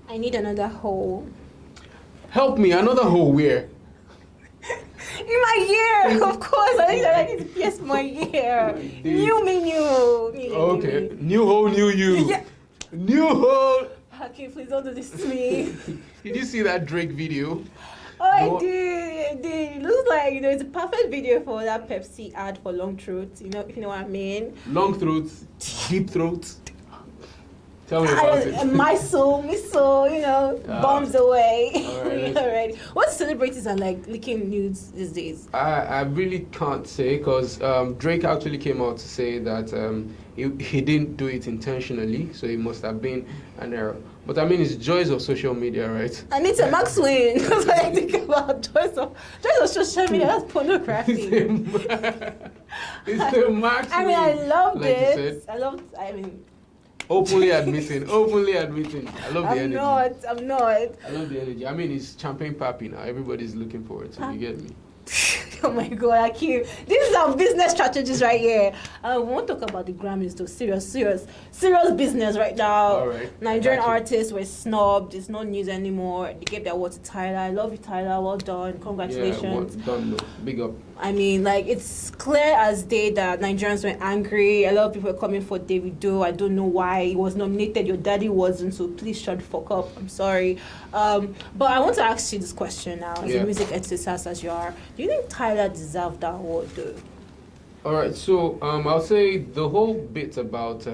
I need another hole. Help me, another hole where? In my ear, of course. I need to pierce my ear. New me, new. Okay, new hole, new you. Yeah. New hole. Okay, please don't do this to me. Did you see that Drake video? Oh, No. I did. It looks like, it's a perfect video for that Pepsi ad for long throats. If you know what I mean. Long throats, deep throats. Tell me about it. My soul, bombs away. Alright. Alright. What celebrities are like leaking nudes these days? I really can't say because Drake actually came out to say that he didn't do it intentionally, so it must have been an error. But I mean, it's joys of social media, right? Anita Maxwell. That's what I think about joys of social media. That's pornography. It's the max. I mean, I loved like it. You said. Openly admitting. I love the energy. I'm not. I love the energy. I mean, it's champagne pappy now. Everybody's looking forward to it. You get me? Oh my God, Akeem. This is our business strategies right here. We won't talk about the Grammys though. Serious business right now. All right. Nigerian artists were snubbed. It's not news anymore. They gave their award to Tyler. I love you, Tyler. Well done. Congratulations. Yeah, well done, though. Big up. I mean, it's clear as day that Nigerians were angry. A lot of people were coming for Davido. I don't know why he was nominated. Your daddy wasn't, so please shut the fuck up. I'm sorry. But I want to ask you this question now, as a music enthusiast as you are. Do you think Tyler deserved that award, though? All right, so I'll say the whole bit about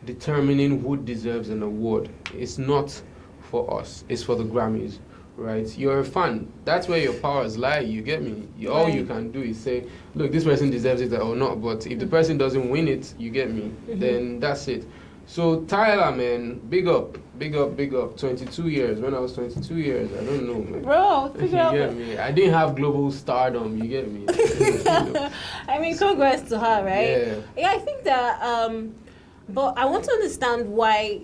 determining who deserves an award is not for us. It's for the Grammys. Right, you're a fan. That's where your powers lie. You get me? All you can do is say, "Look, this person deserves it or not." But if the person doesn't win it, you get me? Then that's it. So Tyler, man, big up. 22 years. When I was 22 years, I don't know, man. Bro, You get me? I didn't have global stardom. You get me? I mean, congrats to her, right? Yeah, I think that. But I want to understand why.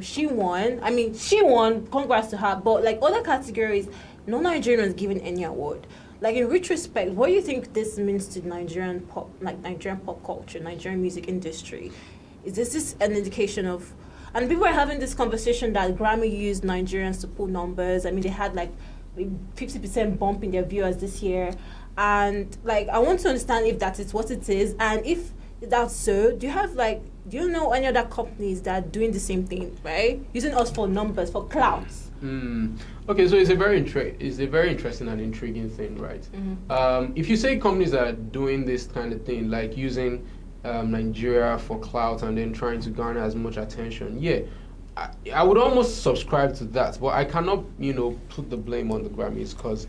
She won. I mean, she won. Congrats to her. But other categories, no Nigerian was given any award. In retrospect, what do you think this means to Nigerian pop culture, Nigerian music industry? Is this an indication of? And people are having this conversation that Grammy used Nigerians to pull numbers. I mean, they had 50% bump in their viewers this year, and I want to understand if that is what it is, and if that's so, do you know any other companies that are doing the same thing, right? Using us for numbers, for clouds. Okay, so it's a very interesting and intriguing thing, right? If you say companies that are doing this kind of thing, like using Nigeria for clout and then trying to garner as much attention, I would almost subscribe to that, but I cannot, put the blame on the Grammys because,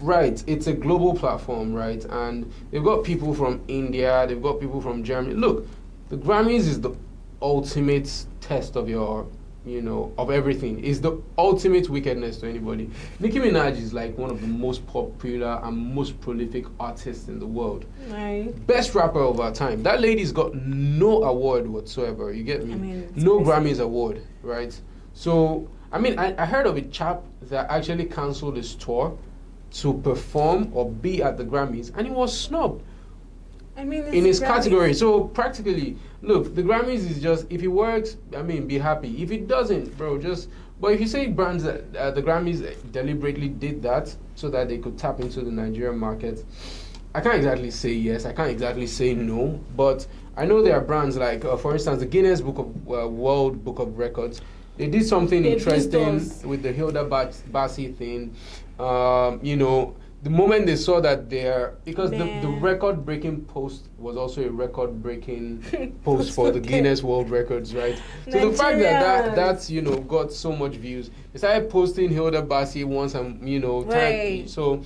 right, it's a global platform, right? And they've got people from India, they've got people from Germany. Look, the Grammys is the ultimate test of your, of everything. It's the ultimate wickedness to anybody. Nicki Minaj is one of the most popular and most prolific artists in the world. Right. Best rapper of our time. That lady's got no award whatsoever. You get me? I mean, no Grammys award, right? So, I mean, I heard of a chap that actually canceled his tour to perform or be at the Grammys, and he was snubbed. I mean, in his category. So practically, look, the Grammys is just, if it works, I mean, be happy. If it doesn't, bro, but if you say brands that the Grammys deliberately did that so that they could tap into the Nigerian market, I can't exactly say yes, I can't exactly say no, but I know there are brands for instance, the Guinness World Book of Records. They did something interesting with the Hilda Bassi thing. The moment they saw that because the record-breaking post was also a record-breaking post for the Guinness World Records, right? So the fact that's got so much views, they started posting Hilda Bassi once and right. So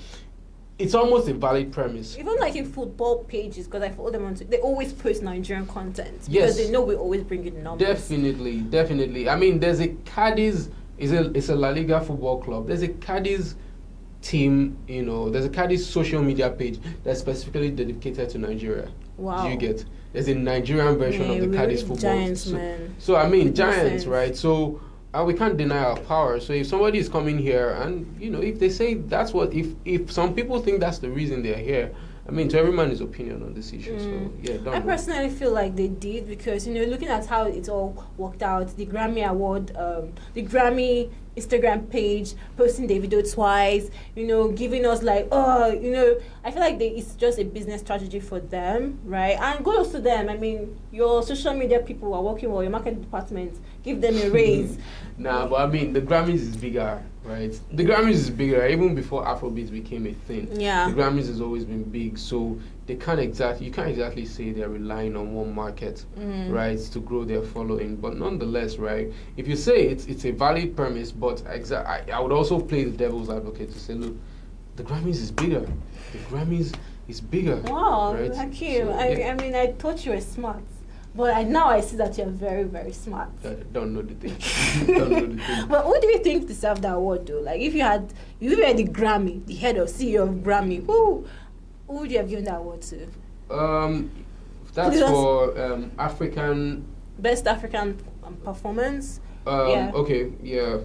it's almost a valid premise. Even in football pages, because I follow them they always post Nigerian content yes, because they know we always bring in numbers. Definitely. I mean, there's a Cadiz, it's a La Liga football club. There's a Cadiz team, there's a Cadiz social media page that's specifically dedicated to Nigeria. Wow. Do you get? There's a Nigerian version of the Cadiz football. Giants, man. So I mean, giants, right? So we can't deny our power. So if somebody is coming here and if they say that's what, if some people think that's the reason they're here, I mean, to every man his opinion on this issue. So yeah, I personally feel like they did because looking at how it all worked out, the Grammy Award, the Grammy Instagram page posting the video twice, giving us like, I feel like it's just a business strategy for them, right? And kudos to them. I mean, your social media people are working well, your marketing department, give them a raise. Nah, but I mean, the Grammys is bigger, right? The Grammys is bigger even before Afrobeats became a thing. Yeah. The Grammys has always been big, so you can't exactly say they're relying on one market, right, to grow their following. But nonetheless, right, if you say it's a valid premise, but I would also play the devil's advocate to say, look, the Grammys is bigger. The Grammys is bigger. Wow, right? thank you. So, I mean, I thought you were smart. But now I see that you're very, very smart. Don't know the thing. But who do you think deserved that award though? Like if you were the Grammy, the head of CEO of Grammy, who would you have given that award to? That's for African... Best African performance? Okay, yeah.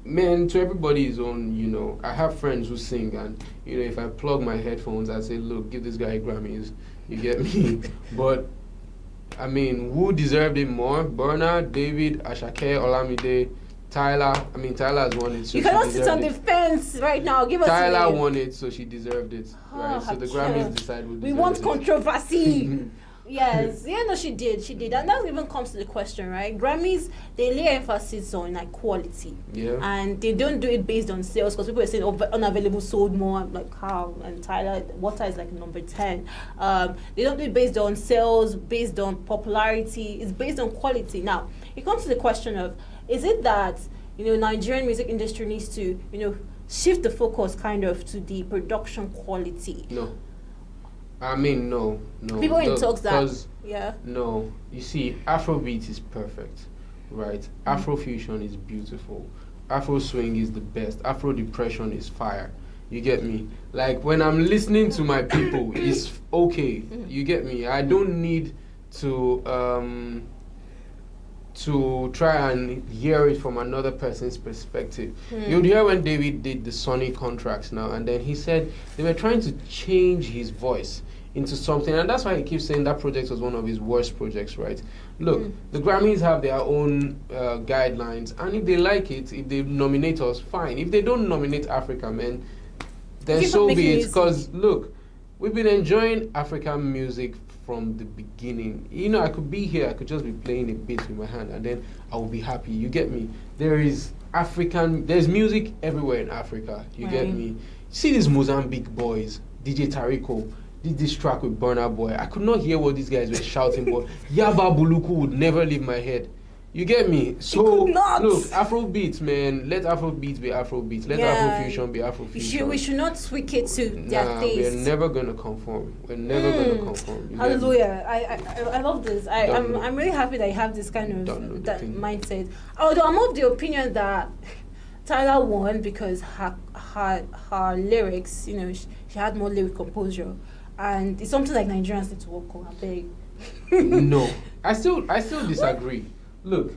Man, to everybody his own, I have friends who sing and, if I plug my headphones, I say, look, give this guy a Grammys. You get me? But, I mean, who deserved it more? Burna, David, Ashake, Olamide, Tyler. I mean, Tyler has won it, so you cannot sit on the fence right now. Give us Tyler won it, so she deserved it. Right? So the Grammys decide who deserves it. We want controversy. Yes, she did, and that even comes to the question, right? Grammys, they lay emphasis on like quality, and they don't do it based on sales because people are saying unavailable sold more. I'm like how? And Tyler Water is like number 10. They don't do it based on sales, based on popularity. It's based on quality. Now it comes to the question of, is it that Nigerian music industry needs to shift the focus kind of to the production quality? No. I mean, no. People in talks that, No, you see, Afrobeat is perfect, right? Afrofusion is beautiful. Afro swing is the best. Afro depression is fire. You get me? Like when I'm listening to my people, it's okay. You get me? I don't need to try and hear it from another person's perspective. You'd hear when David did the Sony contracts now, and then he said they were trying to change his voice into something, and that's why he keeps saying that project was one of his worst projects, right? Look, the Grammys have their own guidelines, and if they like it, if they nominate us, fine. If they don't nominate Africa, man, then so be it. Because look, we've been enjoying African music from the beginning. I could be here, I could just be playing a beat with my hand, and then I will be happy. You get me? There's music everywhere in Africa. You get me? See these Mozambique boys, DJ Tariko, did this track with Burna Boy. I could not hear what these guys were shouting, but Yaba Buluku would never leave my head. You get me? So look, Afrobeats, man. Let Afrobeats be Afrobeats. Let Afrofusion be Afrofusion. We should not tweak it to their taste. We're never gonna conform. We're never gonna conform. Hallelujah! I love this. I'm really happy that you have this kind of mindset. Although I'm of the opinion that Tyler won because her lyrics, she had more lyric composure, and it's something like Nigerians need to work on. I beg. No, I still disagree. Look,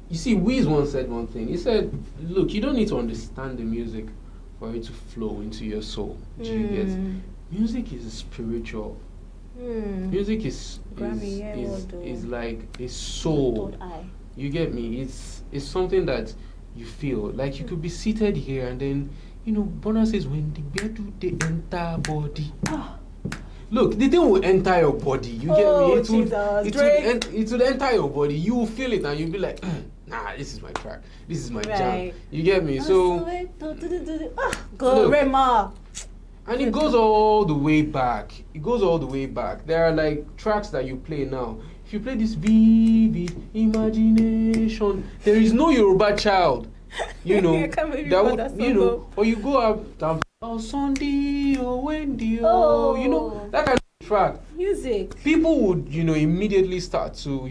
you see, Wiz once said one thing. He said, look, you don't need to understand the music for it to flow into your soul. Do you get? Music is spiritual. Music is like a soul. You get me? It's something that you feel. Like you could be seated here and then, Burna says, when the bedu, they enter body. Look, the thing will enter your body. You get me? It will enter your body. You will feel it and you'll be like, nah, this is my track. This is my jam. You get me? So, go Rema. And it goes all the way back. There are like tracks that you play now. If you play this vivid imagination, there is no Yoruba child, that would, or you go up. Oh, Sunday, oh, Wendy, that kind of track. Music. People would, immediately start to,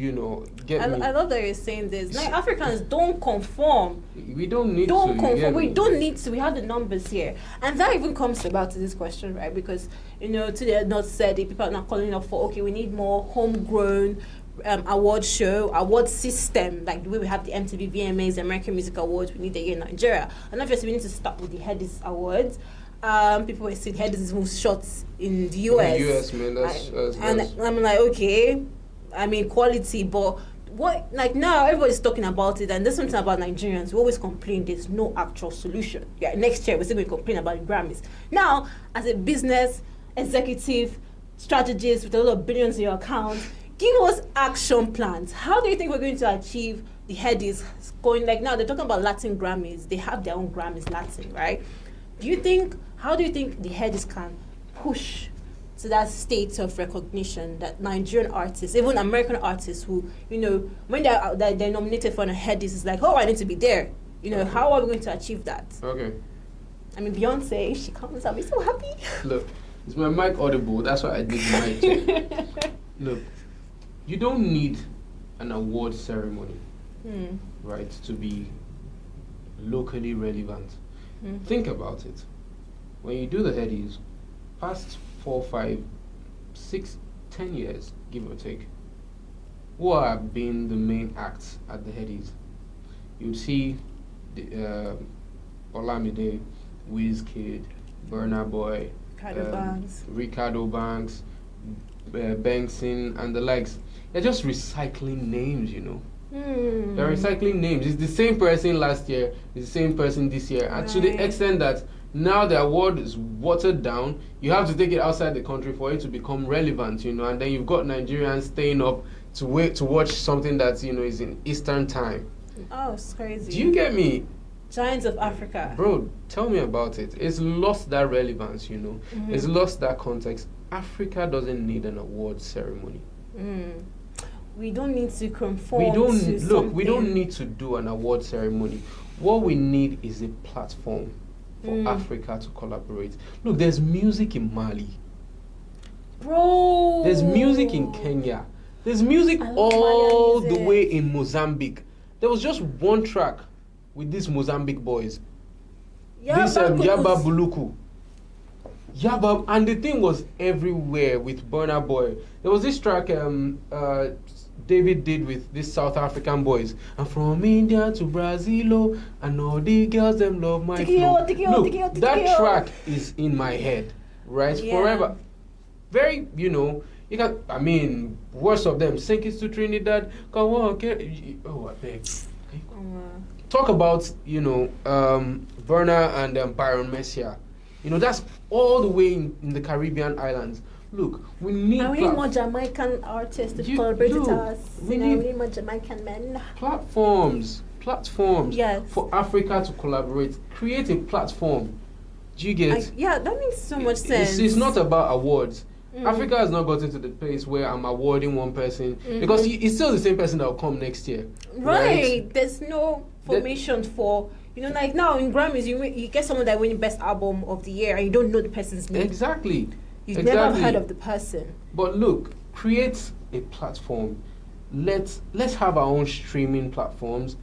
get me. I love that you're saying this. Like, Africans don't conform. We don't need to. Don't conform. We don't need to. We have the numbers here. And that even comes about to this question, right? Because, today not said it, people are not calling up for, okay, we need more homegrown award system, like the way we have the MTV VMAs, the American Music Awards. We need it here in Nigeria, and obviously we need to start with the Headies Awards. people were saying headies move shots in the US. In the US, man, that's I'm like, okay, I mean quality, but what, like, now everybody's talking about it, and there's something about Nigerians. We always complain there's no actual solution. Yeah, next year we're still going to complain about the Grammys. Now, as a business executive, strategist with a lot of billions in your account, give us action plans. How do you think we're going to achieve the headies going, like, now they're talking about Latin Grammys. They have their own Grammys Latin, right? How do you think the headies can push to that state of recognition that Nigerian artists, even American artists who, you know, when they're nominated for a headies, it's like, oh, I need to be there. You know, how are we going to achieve that? Okay. I mean, Beyonce, if she comes, I'll be so happy. Look, is my mic audible? That's why I did the mic check. Look, you don't need an award ceremony, right, to be locally relevant. Think about it. When you do the headies, past 4, 5, 6, 10 years, give or take, who have been the main acts at the headies? You'd see Olamide, Wizkid, Burna Boy, Ricardo Banks, Benson, and the likes. They're just recycling names, you know. They're recycling names. It's the same person last year, it's the same person this year, and to the extent that now the award is watered down, you have to take it outside the country for it to become relevant, you know, and then you've got Nigerians staying up to wait to watch something that, you know, is in Eastern time. Oh, it's crazy. Do you get me? Giants of Africa. Bro, tell me about it. It's lost that relevance, you know. It's lost that context. Africa doesn't need an award ceremony. We don't need to conform to something. We don't need to do an award ceremony. What we need is a platform for Africa to collaborate. Look, there's music in Mali. Bro! There's music in Kenya. There's music all the way in Mozambique. There was just one track with these Mozambique boys. Yaba Buluku. Yaba, and the thing was everywhere with Burna Boy. There was this track David did with these South African boys. And from India to Brazil, and all the girls them love my flow. Look, that track is in my head, right? Forever. Very, you know, you can, I mean, worst of them, sink it to Trinidad, come on, I beg. Talk about, you know, Burna and Byron Messia. You know, that's all the way in the Caribbean islands. Look, we need... we need more Jamaican artists to collaborate with us. We need more Jamaican men. Platforms for Africa to collaborate. Create a platform. Do you get? That makes so much sense. It's not about awards. Africa has not gotten to the place where I'm awarding one person because it's still the same person that will come next year. Right. There's no formation for... You know, like now in Grammys, you get someone that wins Best Album of the Year and you don't know the person's name. Exactly. You've never heard of the person. But look, create a platform. Let's have our own streaming platforms.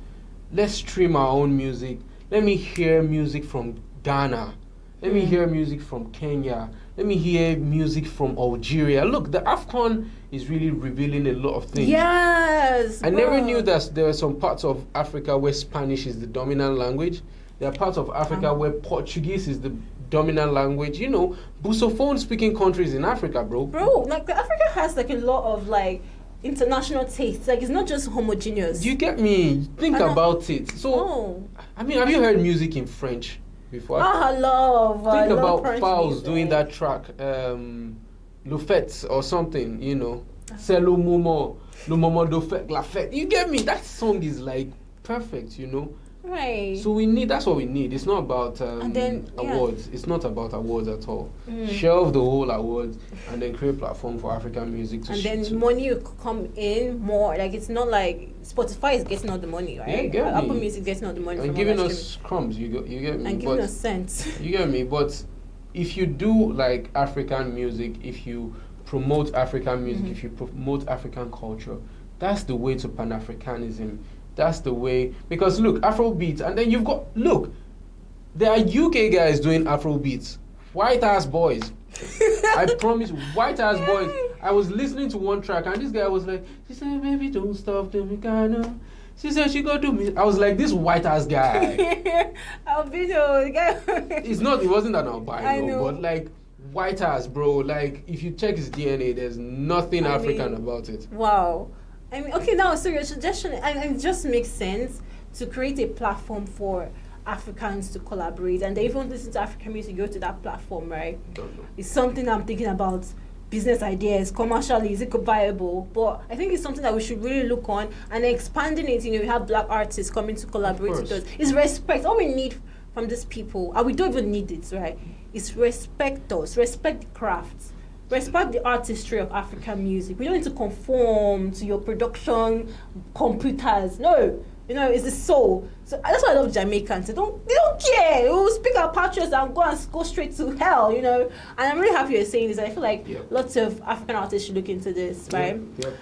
Let's stream our own music. Let me hear music from Ghana. Let me hear music from Kenya. Let me hear music from Algeria. Look, the AFCON is really revealing a lot of things. Yes. I never knew that there are some parts of Africa where Spanish is the dominant language. There are parts of Africa where Portuguese is the dominant language. You know, Busophone speaking countries in Africa, bro. Bro, like Africa has like a lot of like international tastes. Like it's not just homogeneous. Do you get me? Think about it. So, I mean, have you heard music in French before? I love about Fowls doing that track, Le Fête or something, you know. C'est le moment de fête, la fête. You get me? That song is like perfect, you know. Right. So that's what we need. It's not about awards. It's not about awards at all. Shelve the whole awards and then create a platform for African music to... And then money will come in more. Like it's not like Spotify is getting all the money, right? Yeah, Apple Music getting all the money. And giving us crumbs, you get me? And giving us cents. You get me? But if you do like African music, if you promote African music, if you promote African culture, that's the way to Pan-Africanism. That's the way, because look, Afrobeats, and then you've got, look, there are UK guys doing Afrobeats, white ass boys. I promise, white ass boys. I was listening to one track, and this guy was like, she said, baby, don't stop the Mikano. She said she go do me. I was like, this white ass guy. Albino, the guy. It wasn't an albino, I know. but like white ass, bro. Like if you check his DNA, there's nothing African about it. Wow. I mean, okay, now so your suggestion, and it just makes sense to create a platform for Africans to collaborate, and they even listen to African music, go to that platform, right? Don't know. It's something I'm thinking about. Business ideas, commercially, is it viable? But I think it's something that we should really look on and expanding it. You know, we have black artists coming to collaborate with us. It's respect. All we need from these people, and we don't even need it, right? Is respect us, respect the craft, respect the artistry of African music. We don't need to conform to your production computers. No. You know, it's the soul. So that's why I love Jamaicans. They don't care. They will speak our patriots and go straight to hell, you know. And I'm really happy you're saying this. I feel like lots of African artists should look into this, right? Yep.